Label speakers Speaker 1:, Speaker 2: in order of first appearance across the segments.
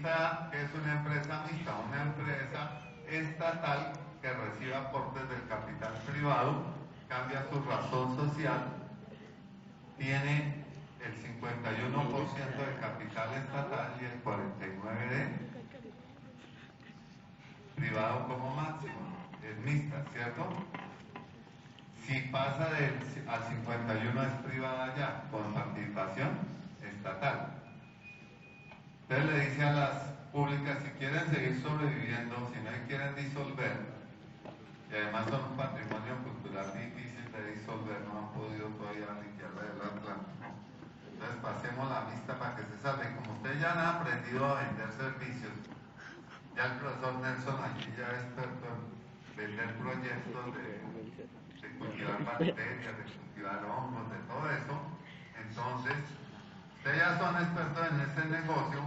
Speaker 1: Mixta es una empresa mixta, una empresa estatal que recibe aportes del capital privado, cambia su razón social, tiene el 51% de capital estatal y el 49% de privado como máximo. Es mixta, ¿cierto? Si pasa al 51 es privada ya, con participación estatal. Entonces le dice a las públicas, si quieren seguir sobreviviendo, si no quieren disolver, y además son un patrimonio cultural difícil de disolver, no han podido todavía limpiar del Atlántico. Entonces pasemos la mixta para que se salven. Como ustedes ya han aprendido a vender servicios, ya el profesor Nelson aquí ya es experto en vender proyectos de cultivar bacterias, de cultivar hongos, de todo eso. Entonces, ustedes ya son expertos en ese negocio,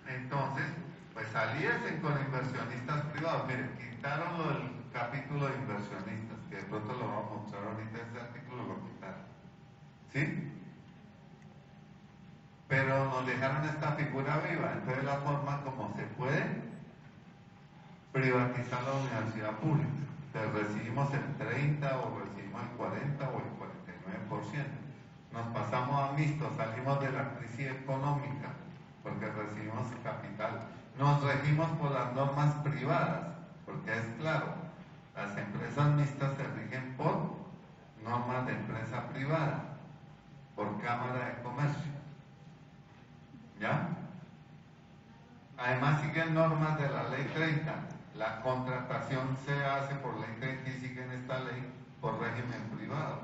Speaker 1: entonces, pues alíense con inversionistas privados. Miren, quitaron lo del capítulo de inversionistas, que de pronto lo vamos a mostrar ahorita, este artículo lo quitaron. ¿Sí? Pero nos dejaron esta figura viva, entonces la forma como se puede privatizar la universidad pública. Entonces recibimos el 30 o recibimos el 40 o el 49%. Nos pasamos a mixto, salimos de la crisis económica porque recibimos capital. Nos regimos por las normas privadas, porque es claro, las empresas mixtas se rigen por normas de empresa privada, por Cámara de Comercio. ¿Ya? Además siguen normas de la Ley 30. La contratación se hace por Ley 30 y siguen esta ley por régimen privado.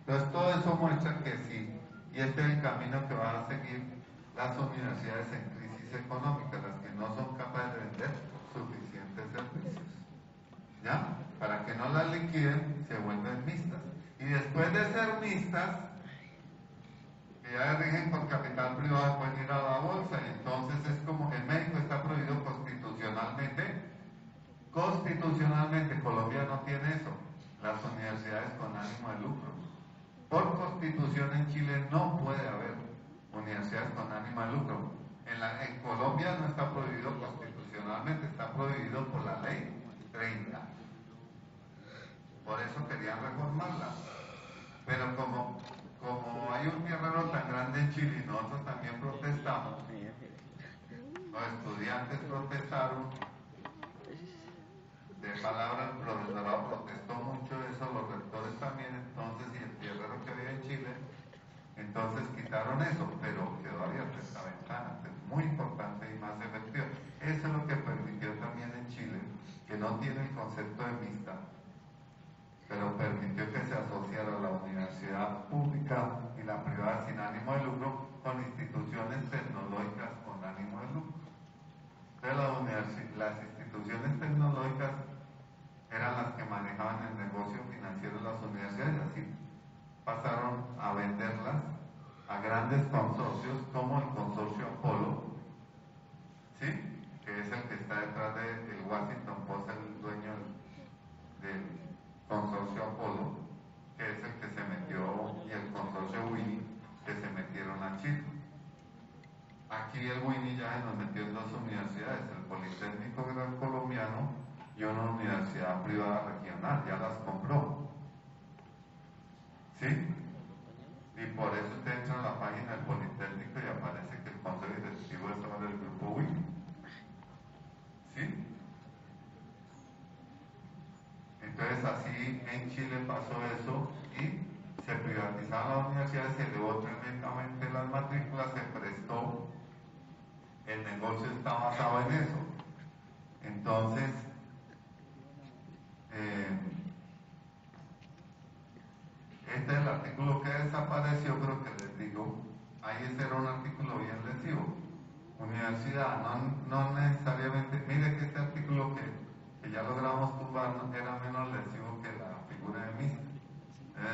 Speaker 1: Entonces todo eso muestra que sí, y este es el camino que van a seguir las universidades en crisis económica, las que no son capaces de vender suficientes servicios. ¿Ya? Para que no las liquiden, se vuelven mixtas. Y después de ser mixtas, que ya rigen por capital privado, pueden ir a la bolsa, y entonces es como en México está prohibido constitucionalmente. Constitucionalmente Colombia no tiene eso, las universidades con ánimo de lucro. Por constitución en Chile no puede haber universidades con ánimo de lucro. En Colombia no está prohibido constitucionalmente, está prohibido por la ley 30. Por eso querían reformarla. Pero como hay un guerrero tan grande en Chile y nosotros también protestamos, los estudiantes protestaron, de palabra el profesorado protestó mucho eso, los rectores también, entonces, y el guerrero que había en Chile, entonces quitaron eso, pero quedó abierta esta ventana, que es muy importante y más efectiva. Eso es lo que permitió también en Chile, que no tiene el concepto de mixta, pero permitió que se asociara la universidad pública y la privada sin ánimo de lucro con instituciones tecnológicas con ánimo de lucro. Entonces las instituciones tecnológicas eran las que manejaban el negocio financiero de las universidades, así pasaron a venderlas a grandes consorcios como el consorcio Apolo, ¿sí? Que es el que está detrás del Washington Post, el dueño del consorcio Apolo, que es el que se metió, y el consorcio Winnie, que se metieron a Chile. Aquí el Winnie ya se nos metió en dos universidades, el Politécnico Gran Colombiano y una universidad privada regional, ya las compró. ¿Sí? Y por eso usted entra en la página del Politécnico y aparece que el consejo directivo es ahora del grupo Winnie. ¿Sí? Entonces así en Chile pasó eso y se privatizaron las universidades, se elevó tremendamente las matrículas, se prestó, el negocio está basado en eso. Entonces, este es el artículo que desapareció, pero que les digo, ahí ese era un artículo bien lesivo. Universidad, no necesariamente, mire que este artículo que ya logramos tumbar era menos lesivo que la figura de mixta.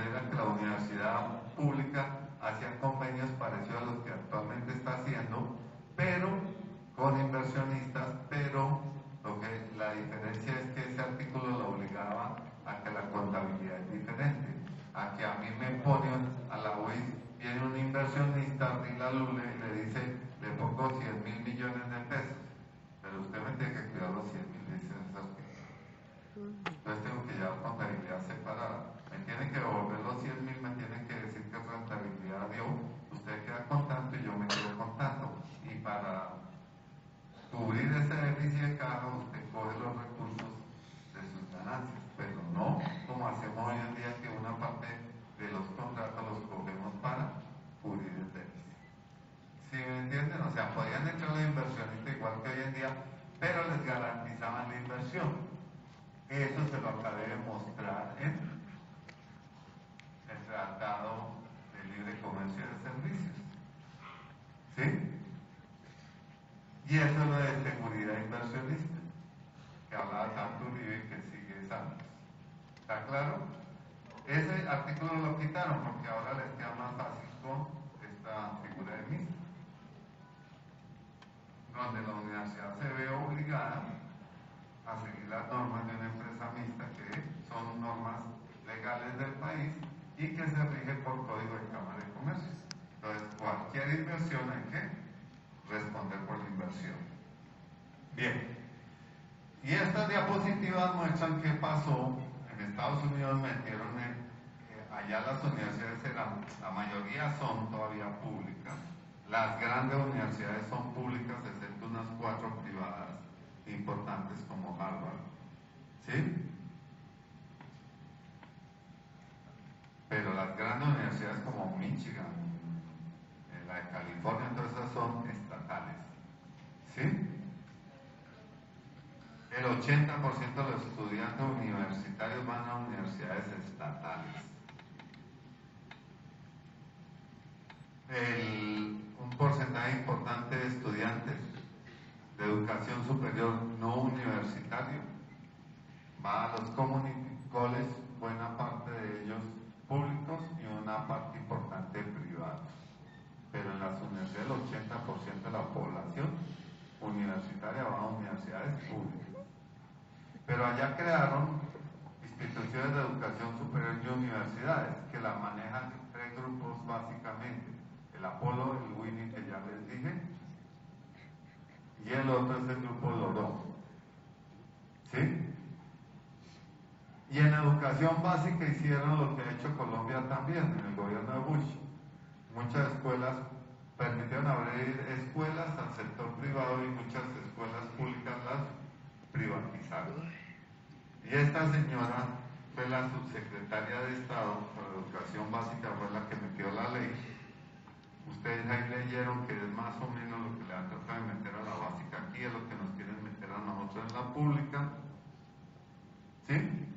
Speaker 1: Era que la universidad pública hacía convenios parecidos a los que actualmente está haciendo, pero con inversionistas, pero la diferencia es que ese artículo lo obligaba a que la contabilidad es diferente, a que a mí me pone a la UIS, viene un inversionista, Rila Lule, y le dice, le pongo 100.000 millones de pesos, me tiene que cuidar los 100.000, dice ese artículo. Entonces tengo que llevar contabilidad separada. Me tiene que devolver los 100.000, me tiene que decir qué rentabilidad dio. Usted queda con tanto y yo me quedo con tanto. Y para cubrir ese déficit de caja, usted coge los recursos de sus ganancias, pero no como hacemos hoy en día, que una parte de los contratos los cogemos para cubrir el déficit. ¿Sí me entienden? O sea, podían entrar los inversionistas igual que hoy en día, pero les garantizaban la inversión. Eso se lo acabé de mostrar en el Tratado de Libre Comercio de Servicios. ¿Sí? Y eso es lo de seguridad inversionista, que hablaba tanto Uribe, que sigue Santos. ¿Está claro? Ese artículo lo quitaron porque ahora les queda más fácil con esta figura de MISA, donde la universidad se ve obligada a seguir las normas de una empresa mixta, que son normas legales del país y que se rige por Código de Cámara de Comercio. Entonces, cualquier inversión hay que responder por la inversión. Bien. Y estas diapositivas muestran qué pasó. En Estados Unidos metieron allá las universidades la mayoría son todavía públicas. Las grandes universidades son públicas, excepto unas 4 privadas importantes como Harvard. ¿Sí? Pero las grandes universidades como Michigan, la de California, todas esas son estatales. ¿Sí? El 80% de los estudiantes universitarios van a universidades estatales. Un porcentaje importante de estudiantes de educación superior no universitario va a los community colleges, buena parte de ellos públicos y una parte importante privados. Pero en las universidades el 80% de la población universitaria va a universidades públicas. Pero allá crearon instituciones de educación superior y universidades que la manejan 3 grupos básicamente: el Apolo, el Winnie, que ya les dije, y el otro es el grupo Loró. ¿Sí? Y en educación básica hicieron lo que ha hecho Colombia también, en el gobierno de Bush. Muchas escuelas permitieron abrir escuelas al sector privado y muchas escuelas públicas las privatizaron. Y esta señora fue la subsecretaria de Estado para Educación Básica, fue la que metió la ley. Ustedes ahí leyeron que es más o menos lo que le han tratado de meter a la básica aquí, es lo que nos quieren meter a nosotros en la pública. ¿Sí?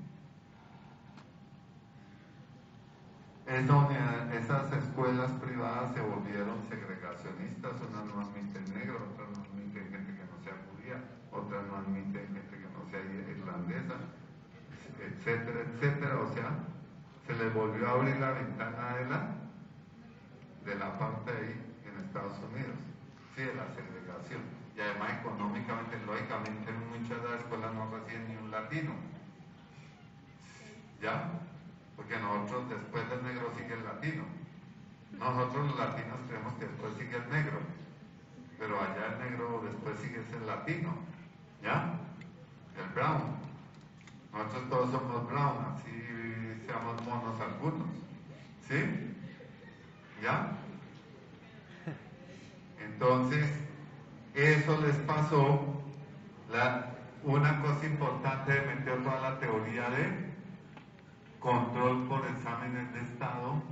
Speaker 1: Esas escuelas privadas se volvieron segregacionistas, unas no admiten negro, otras no admiten gente que no sea judía, otras no admiten gente que no sea irlandesa, etcétera, etcétera. O sea, se les volvió a abrir la ventana de la parte ahí en Estados Unidos, sí, de la segregación. Y además económicamente, lógicamente, en muchas de las escuelas no reciben ni un latino. ¿Ya? Porque nosotros después del negro sigue el latino. Nosotros los latinos creemos que después sigue el negro, pero allá el negro después sigue el latino. ¿Ya? El brown. Nosotros todos somos brown, así seamos monos algunos. ¿Sí? ¿Ya? Entonces, eso les pasó. Una cosa importante de meter toda la teoría de control por exámenes de Estado,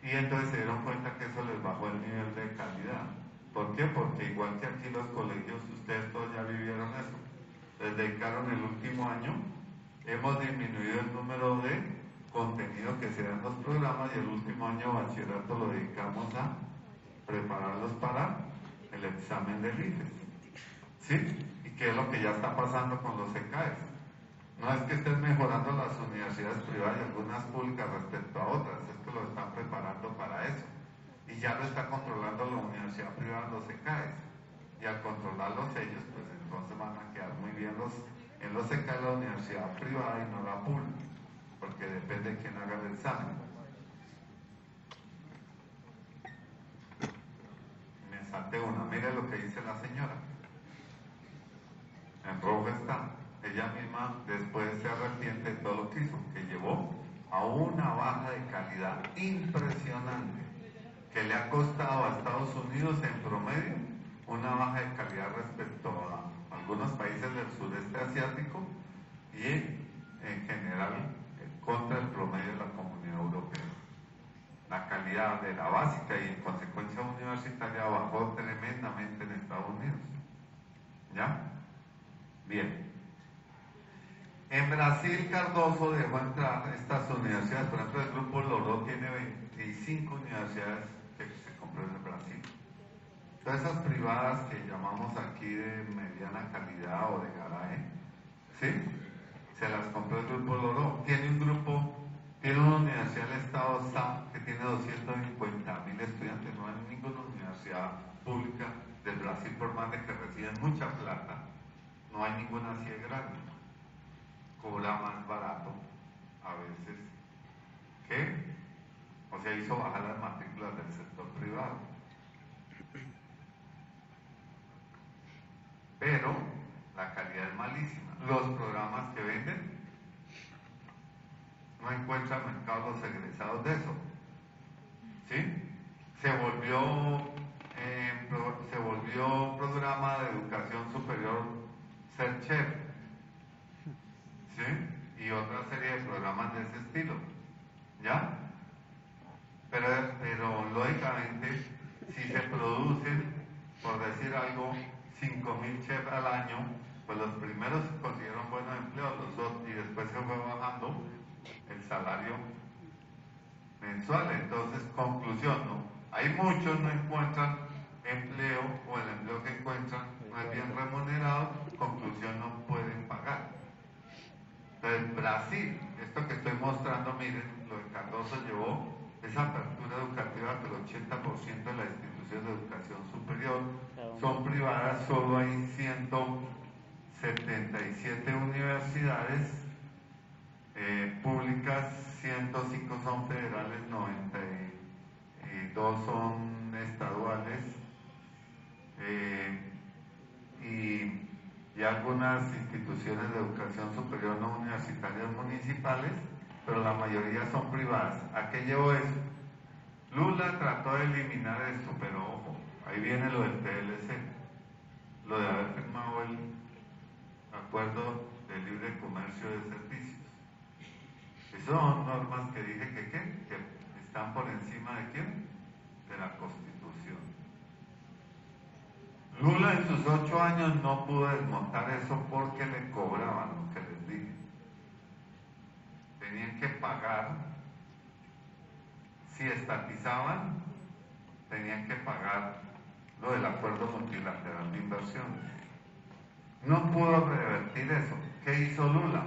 Speaker 1: y entonces se dieron cuenta que eso les bajó el nivel de calidad. ¿Por qué? Porque igual que aquí los colegios, ustedes todos ya vivieron eso, les dedicaron el último año, hemos disminuido el número de contenido que se da en los programas, y el último año de bachillerato lo dedicamos a prepararlos para el examen del IFES. ¿Sí? ¿Y qué es lo que ya está pasando con los ECAES? No es que estén mejorando las universidades privadas y algunas públicas respecto a otras, es que lo están preparando para eso. Y ya lo está controlando la universidad privada, los ECAES. Y al controlarlos ellos, pues entonces van a quedar muy bien en los ECAES la universidad privada y no la pública, porque depende de quién haga el examen. Me salté una, mire lo que dice la señora. En rojo está. Ella misma después se arrepiente de todo lo que hizo, que llevó a una baja de calidad impresionante, que le ha costado a Estados Unidos en promedio una baja de calidad respecto a algunos países del sureste asiático y en general contra el promedio de la Comunidad Europea. La calidad de la básica y en consecuencia universitaria bajó tremendamente en Estados Unidos. ¿Ya? Bien. En Brasil, Cardoso dejó entrar estas universidades. Por ejemplo, el Grupo Loró tiene 25 universidades que se compró en Brasil. Todas esas privadas que llamamos aquí de mediana calidad o de garaje, ¿sí? Se las compró el Grupo Loró. Tiene una universidad del Estado SAM que tiene 250.000 estudiantes. No hay ninguna universidad pública del Brasil, por más de que reciben mucha plata, no hay ninguna así de grande. Cobra más barato a veces o sea, hizo bajar las matrículas del sector privado. Pero la calidad es malísima. Los programas que venden no encuentran mercado los egresados de eso. ¿Sí? Se volvió programa de educación superior ser chef, ¿sí? Y otra serie de programas de ese estilo, ¿ya? Pero lógicamente, si se producen, por decir algo, 5.000 chefs al año, pues los primeros consiguieron buenos empleos, y después se fue bajando el salario mensual. Entonces, conclusión, ¿no? Hay muchos no encuentran empleo, o el empleo que encuentran no es bien remunerado, conclusión, no pueden pagar. Entonces, Brasil, esto que estoy mostrando, miren, lo de Cardoso llevó esa apertura educativa, que el 80% de las instituciones de educación superior son privadas. Solo hay 177 universidades públicas, 105 son federales, 92 son estaduales, y algunas instituciones de educación superior no universitarias municipales, pero la mayoría son privadas. ¿A qué llevó eso? Lula trató de eliminar esto, pero ojo, ahí viene lo del TLC, lo de haber firmado el acuerdo de libre comercio de servicios. Esas son normas que dije que están por encima de ¿quién? De la Constitución. Lula en sus 8 años no pudo desmontar eso porque le cobraban lo que les dije. Tenían que pagar, si estatizaban, tenían que pagar lo del acuerdo multilateral de inversiones. No pudo revertir eso. ¿Qué hizo Lula?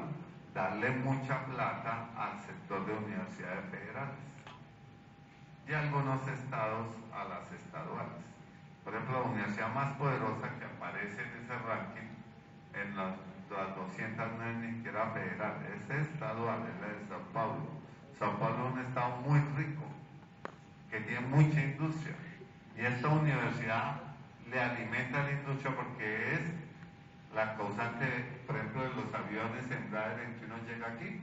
Speaker 1: Darle mucha plata al sector de universidades federales y algunos estados a las estaduales. Por ejemplo, la universidad más poderosa que aparece en ese ranking, en las 200, no es ni siquiera federal, es estadual, es la de Sao Paulo. Sao Paulo es un estado muy rico, que tiene mucha industria, y esta universidad le alimenta a la industria porque es la causante, por ejemplo, de los aviones Embraer en que uno llega aquí,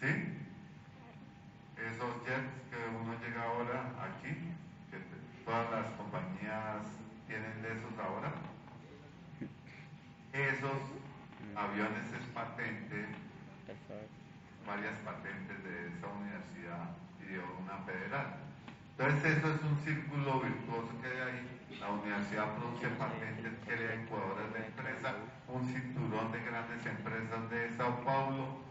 Speaker 1: ¿sí? Esos jets que uno llega ahora aquí, que todas las compañías tienen de esos ahora, esos aviones es patente, varias patentes de esa universidad y de una federal. Entonces eso es un círculo virtuoso que hay ahí. La universidad produce patentes, crea incubadoras de empresa, un cinturón de grandes empresas de Sao Paulo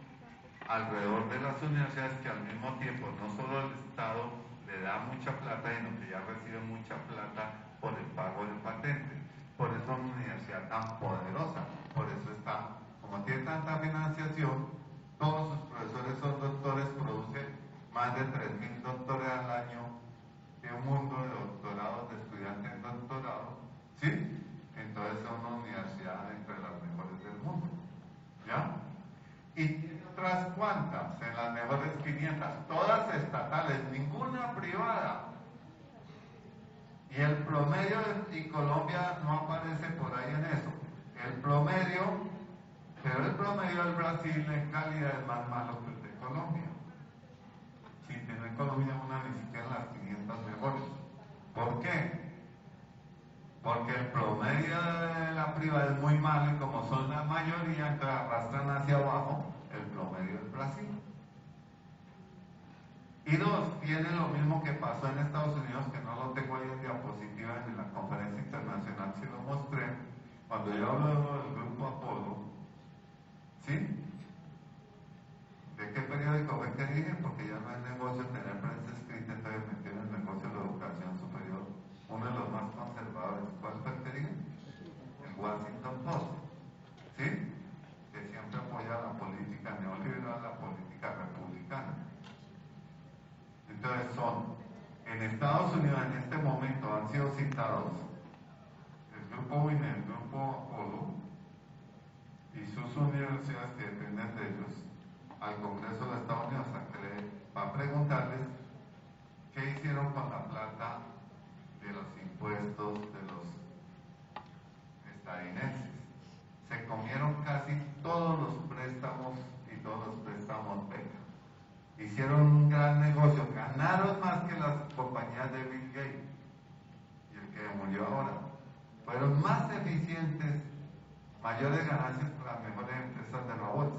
Speaker 1: alrededor de las universidades, que al mismo tiempo no solo el Estado le da mucha plata, sino que ya recibe mucha plata por el pago de patentes. Por eso es una universidad tan poderosa, por eso está, como tiene tanta financiación, todos sus profesores son doctores, producen más de 3.000 doctores al año, tiene un mundo de doctorados, de estudiantes en doctorado, ¿sí? Entonces es una universidad entre las mejores del mundo, ¿ya? Y tiene otras cuantas, en las mejores 500, todas estatales, ninguna privada. Y el promedio, y Colombia no aparece por ahí en eso, El promedio, pero el promedio del Brasil en calidad es más malo que el de Colombia. Si tiene Colombia una ni siquiera en las 500 mejores. ¿Por qué? Porque el promedio de la privada es muy malo y como son la mayoría, entonces arrastran hacia abajo el promedio del Brasil. Y dos, tiene lo mismo que pasó en Estados Unidos, que no lo tengo ahí en diapositiva en la conferencia internacional, si lo mostré, cuando yo hablo del grupo Apolo, ¿sí? ¿De qué periódico fue que dije? Porque ya no es negocio tener prensa escrita, entonces metí en el negocio de la educación superior, uno de los más conservadores. ¿Cuál fue el que dije? El Washington Post, ¿sí? Que siempre apoya la política neoliberal, la política republicana. Entonces en Estados Unidos en este momento han sido citados el grupo WINER, el grupo Apolo y sus universidades que dependen de ellos al Congreso de Estados Unidos para preguntarles qué hicieron con la plata de los impuestos de los estadounidenses. Se comieron casi todos los préstamos y todos los préstamos becas. Hicieron un gran negocio, ganaron más que las compañías de Bill Gates y el que murió ahora. Fueron más eficientes, mayores ganancias que las mejores empresas de la bolsa.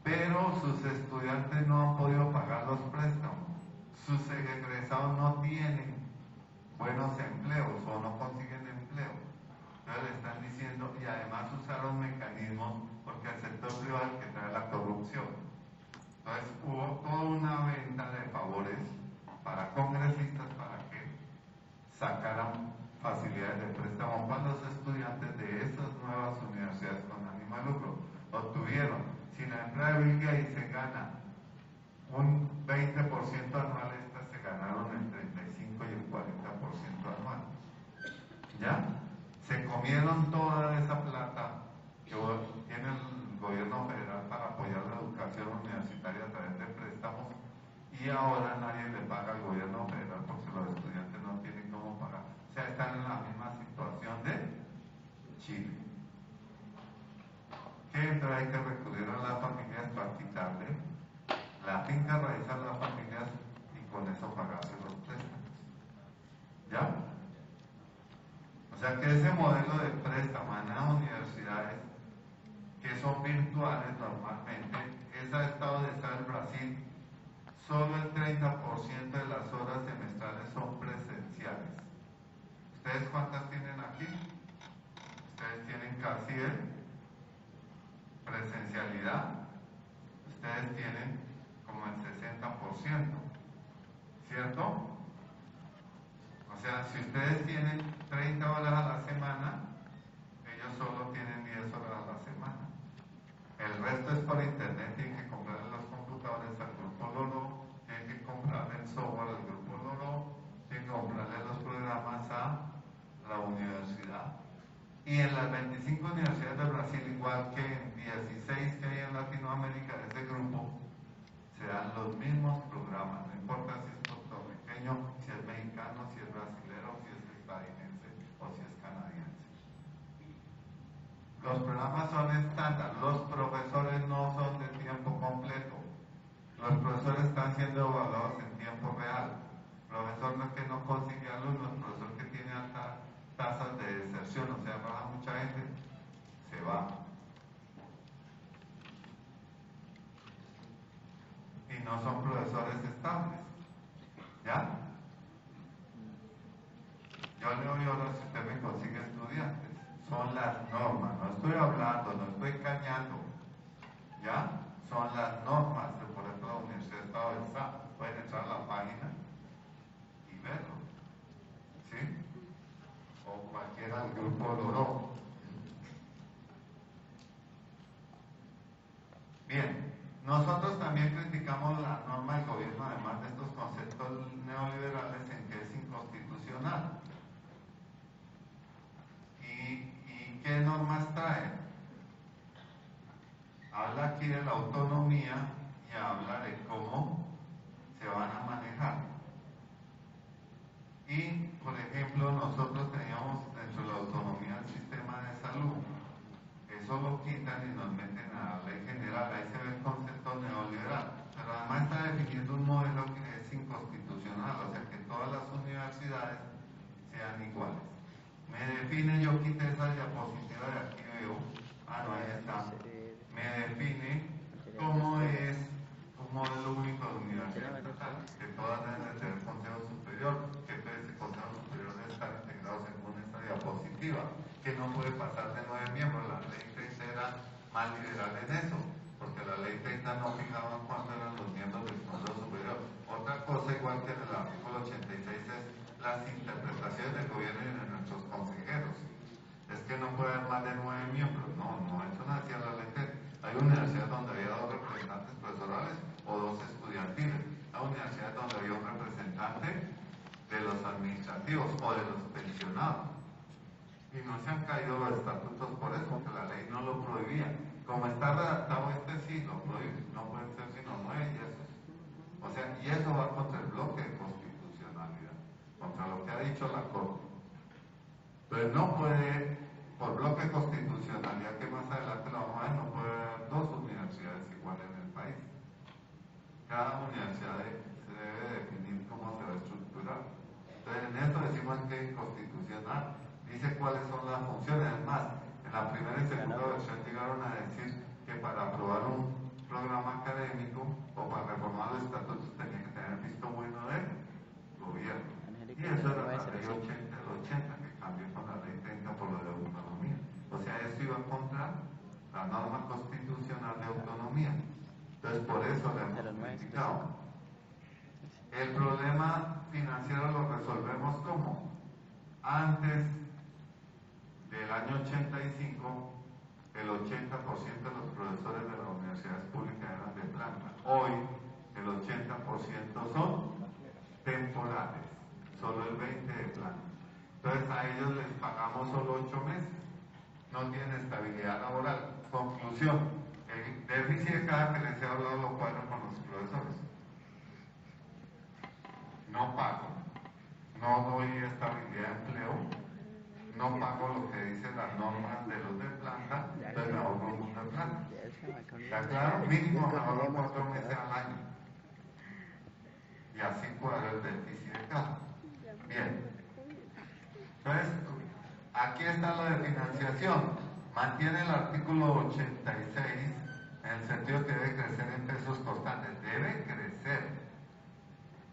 Speaker 1: Pero sus estudiantes no han podido pagar los préstamos. Sus egresados no tienen buenos empleos o no consiguen empleo. Entonces le están diciendo, y además usaron mecanismos porque el sector privado es el que trae la corrupción. Entonces hubo toda una venta de favores para congresistas para que sacaran facilidades de préstamo para los estudiantes de esas nuevas universidades con ánimo de lucro. Obtuvieron, si la empresa de Bill Gates se gana un 20% anual, estas se ganaron el 35 y el 40% anual. ¿Ya? Se comieron toda esa plata que tiene el gobierno federal para apoyar la educación universitaria a través de préstamos y ahora nadie le paga al gobierno federal porque los estudiantes no tienen cómo pagar. O sea, están en la misma situación de Chile. Que entonces hay que recurrir a las familias para quitarle la finca raíz a las familias y con eso pagarse los préstamos. ¿Ya? O sea que ese modelo de préstamo en las universidades, que son virtuales normalmente, ese estado de estar en Brasil, solo el 30% de las horas semestrales son presenciales. ¿Ustedes cuántas tienen aquí? Ustedes tienen casi el presencialidad, ustedes tienen como el 60%, ¿cierto? O sea, si ustedes tienen 30 horas a la semana, ellos solo tienen 10 horas a la semana. El resto es por internet, tienen que comprarle los computadores al grupo Loro, tienen que comprarle el software al grupo Loro, tienen que comprarle los programas a la universidad. Y en las 25 universidades de Brasil, igual que en 16 que hay en Latinoamérica, de ese grupo, se dan los mismos programas, no importa si es puertorriqueño, si es mexicano, si es brasilero, si es estadounidense o si es canadiense. Los programas son estándar, los profesores no son de tiempo completo, los profesores están siendo evaluados en tiempo real. El profesor no es que no consigue alumnos, el profesor que tiene alta tasas de deserción, o sea, baja mucha gente, se va. Y no son profesores estables. ¿Ya? Yo le doy ahora si usted me consigue estudiantes. Son las normas, no estoy hablando, no estoy cañando. ¿Ya? Son las normas de, por ejemplo, la Universidad de Estado del SA. Pueden entrar a la página y verlo. ¿Sí? O cualquiera del grupo Loro. Bien, nosotros también criticamos la norma del gobierno, además de estos conceptos neoliberales, en que es inconstitucional. ¿Y qué normas trae? Habla aquí de la autonomía y habla de cómo se van a manejar. Y, por ejemplo, nosotros teníamos dentro de la autonomía sean iguales. Me define, yo quité esa diapositiva de aquí, veo, no, ahí está, me define cómo es un modelo único de universidad estatal, que todas deben de tener consejo superior, que ese consejo superior debe estar integrado según esta diapositiva, que no puede pasar de 9 miembros. La ley 30 era más liberal en eso, porque la ley 30 no fijaba cuántos eran los miembros del consejo superior. Otra cosa, igual que en el artículo 86, es las interpretaciones del gobierno y de nuestros consejeros. Es que no puede haber más de 9 miembros. No, eso no decía la ley 30. Hay universidades donde había 2 representantes profesorales o 2 estudiantiles. Hay universidades donde había un representante de los administrativos o de los pensionados. Y no se han caído los estatutos por eso, porque la ley no lo prohibía. Como está redactado sí lo prohíbe. No pueden ser sino 9 y eso. O sea, y eso va contra el bloque de constitucionalidad, contra lo que ha dicho la Corte. Entonces no puede, por bloque de constitucionalidad, que más adelante lo vamos a ver, no puede haber 2 universidades iguales en el país. Cada universidad se debe definir cómo se va a estructurar. Entonces en esto decimos que es inconstitucional. Dice cuáles son las funciones. Además, en la primera y segunda versión llegaron a decir que para aprobar un programa académico o para reformar los estatutos tenía que tener visto bueno del gobierno. Y eso era la ley 80 del 80, que cambió con la ley 30 por lo de autonomía. O sea, eso iba contra la norma constitucional de autonomía. Entonces, por eso le hemos criticado. El problema financiero lo resolvemos como antes del año 85, el 80% de los profesores de las universidades públicas eran de planta. Hoy, el 80% son temporales, solo el 20% de planta. Entonces, a ellos les pagamos solo 8 meses. No tienen estabilidad laboral. Conclusión, el déficit de cada que les he hablado lo cuadro con los profesores. No pago, no doy estabilidad de empleo, no pago lo que dicen las normas de los de planta, entonces me ahorro un mundo de plata. ¿Está claro? Mínimo me ahorro 4 meses al año. Y así cuadro el déficit de cada. Bien. Entonces, aquí está lo de financiación. Mantiene el artículo 86 en el sentido que debe crecer en pesos constantes. Debe crecer.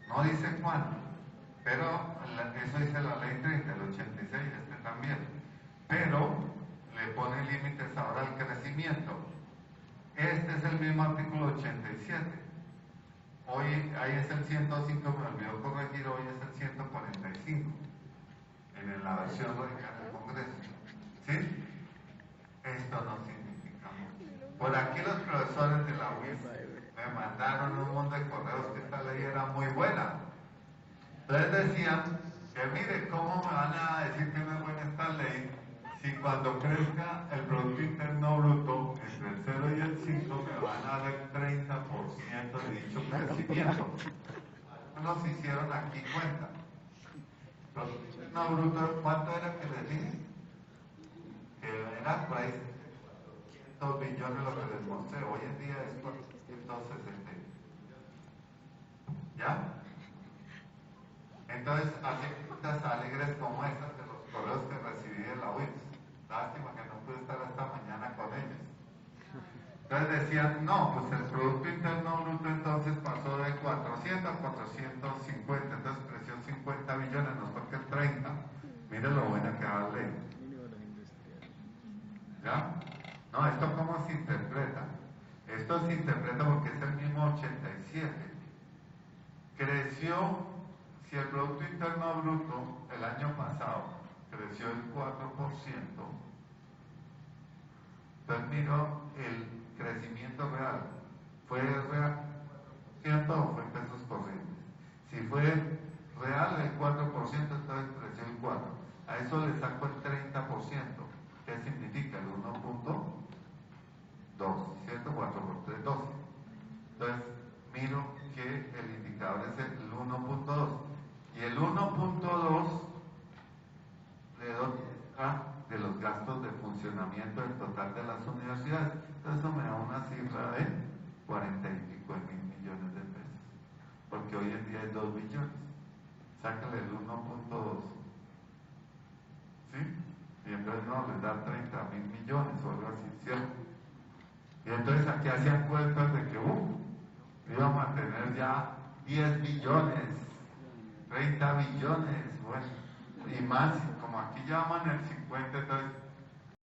Speaker 1: No dice cuánto. Pero eso dice la ley 30, el 86, también. Pero le pone límites ahora al crecimiento. Este es el mismo artículo 87. Hoy, ahí es el 105, me olvidó corregir, hoy es el 145. En la versión radical del Congreso. ¿Sí? Esto no significa mucho. Por aquí los profesores de la UIS me mandaron un montón de correos que esta ley era muy buena. Entonces decían que mire, ¿cómo me van a decir que no es buena esta ley si cuando crezca el Producto Interno Bruto entre el 0 y el 5 me van a dar el 30% de dicho crecimiento? Nos hicieron aquí cuenta. Producto Interno Bruto, ¿cuánto era que les dije? Que era por ahí 2 billones lo que les mostré. Hoy en día es 460. ¿Ya? Entonces, así cuentas alegres como estas de los correos que recibí de la UIPS. Lástima que no pude estar esta mañana con ellos. Entonces decían, no, pues el Producto Interno Bruto entonces pasó de 400 a 450, entonces creció 50 billones, nos toca el 30. Miren lo buena que va la ley. ¿Ya? No, ¿esto cómo se interpreta? Esto se interpreta porque es el mismo 87. Creció, si el Producto Interno Bruto el año pasado creció el 4%, entonces miro el crecimiento real. ¿Fue real o fue en pesos corrientes? Si fue real el 4%, entonces creció el 4%. A eso le saco el 30%. ¿Qué significa? El 1.2, ¿cierto? 4 por 3, 12. Entonces, miro que el indicador es el 1.2. Y el 1.2 le doy de los gastos de funcionamiento del total de las universidades. Entonces, eso me da una cifra de 40 y pico mil millones de pesos. Porque hoy en día es 2 billones. Sácale el 1.2. entonces no, les dan 30.000 millones o algo así, ¿cierto? Y entonces aquí hacían cuentas de que íbamos a tener ya 10 billones, 30 billones, bueno, y más, como aquí ya vamos en el 50, entonces